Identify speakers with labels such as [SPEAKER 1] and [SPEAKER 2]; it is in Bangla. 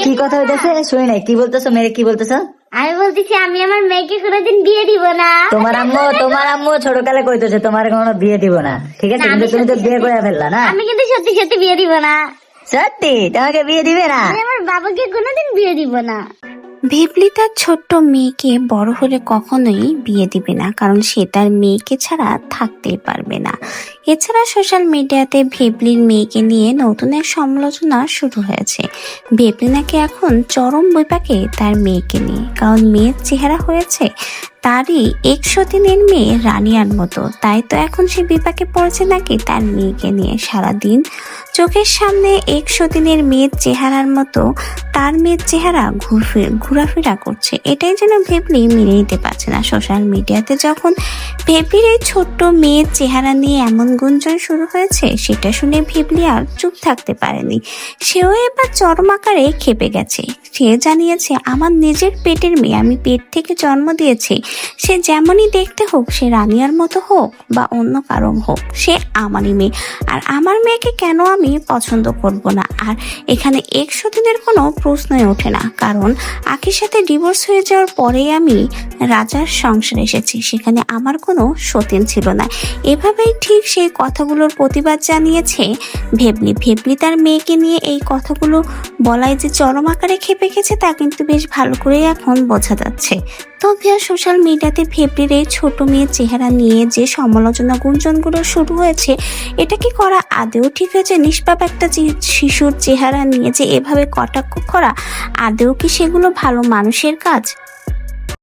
[SPEAKER 1] কি কথা হইতেছে শুনি নাই, কি বলতেছো? মেয়ে কি বলতেছো?
[SPEAKER 2] আমি বলতেছি আমি আমার মেয়েকে কোনোদিন বিয়ে দিব না।
[SPEAKER 1] তোমার আম্মু ছোটকালে কইতেছে তোমার কোনো বিয়ে দিব না, ঠিক আছে?
[SPEAKER 2] না,
[SPEAKER 1] কিন্তু
[SPEAKER 2] আমি
[SPEAKER 1] তুমি তো
[SPEAKER 2] সত্যি
[SPEAKER 1] বিয়ে
[SPEAKER 2] সত্যি-
[SPEAKER 1] করে ফেললা না।
[SPEAKER 2] আমি কিন্তু সত্যি সত্যি বিয়ে দিব না।
[SPEAKER 1] সত্যি তোমাকে বিয়ে দিবে না?
[SPEAKER 2] আমি আমার বাবাকে কোনোদিন বিয়ে দিব না।
[SPEAKER 3] ভেবলি তার ছোট্ট মেয়েকে বড় হলে কখনোই বিয়ে দিবে না, কারণ সে তার মেয়েকে ছাড়া থাকতেই পারবে না। এছাড়া সোশ্যাল মিডিয়াতে ভেবলির মেয়েকে নিয়ে নতুন এক সমালোচনা শুরু হয়েছে। ভেবলি নাকি এখন চরম বিপাকে তার মেয়েকে নিয়ে, কারণ মেয়ের চেহারা হয়েছে তারই 103-এর মেয়ে রানিয়ার মতো। তাই তো এখন সে বিপাকে পড়েছে নাকি তার মেয়েকে নিয়ে। সারাদিন চোখের সামনে 103-এর মেয়ের চেহারার মতো তার মেয়ের চেহারা ঘোরাফেরা করছে। এটাই যেন ভেবলি মেনে নিতে পারছে না। সোশ্যাল মিডিয়াতে যখন ভেবলির এই ছোট্ট মেয়ের চেহারা নিয়ে এমন গুঞ্জন শুরু হয়েছে, সেটা শুনে ভেবলি আর চুপ থাকতে পারেনি। সেও এবার চরম আকারে খেপে গেছে। সে জানিয়েছে, আমার নিজের পেটের মেয়ে, আমি পেট থেকে জন্ম দিয়েছি। সে যেমনই দেখতে হোক, সে রানিয়ার মতো হোক বা অন্য কারো হোক, সে আমারই মেয়ে। আর আমার মেয়েকে কেন আমি পছন্দ করব না? আর এখানে 100 দিনের কোনো প্রশ্নই ওঠে না, কারণ আখির সাথে ডিভোর্স হয়ে যাওয়ার পরেই আমি রাজার সংসারে এসেছি, সেখানে আমার কোনো সতীন ছিল না। এভাবেই ঠিক সেই কথাগুলোর প্রতিবাদ জানিয়েছে ভেবলি তার মেয়েকে নিয়ে এই কথাগুলো বলায় যে চরম আকারে খেপে গেছে, তা কিন্তু বেশ ভালো করেই এখন বোঝা যাচ্ছে। তো ভিয়া সোশ্যাল মিডিয়াতে ভেবলির এই ছোট মেয়ের চেহারা নিয়ে যে সমালোচনা গুঞ্জনগুলো শুরু হয়েছে, এটা কি করা আদেও ঠিক হয়েছে? নিষ্পাপ একটা শিশুর চেহারা নিয়ে যে এভাবে কটাক্ষ করা, আদেও কি সেগুলো ভালো মানুষের কাজ?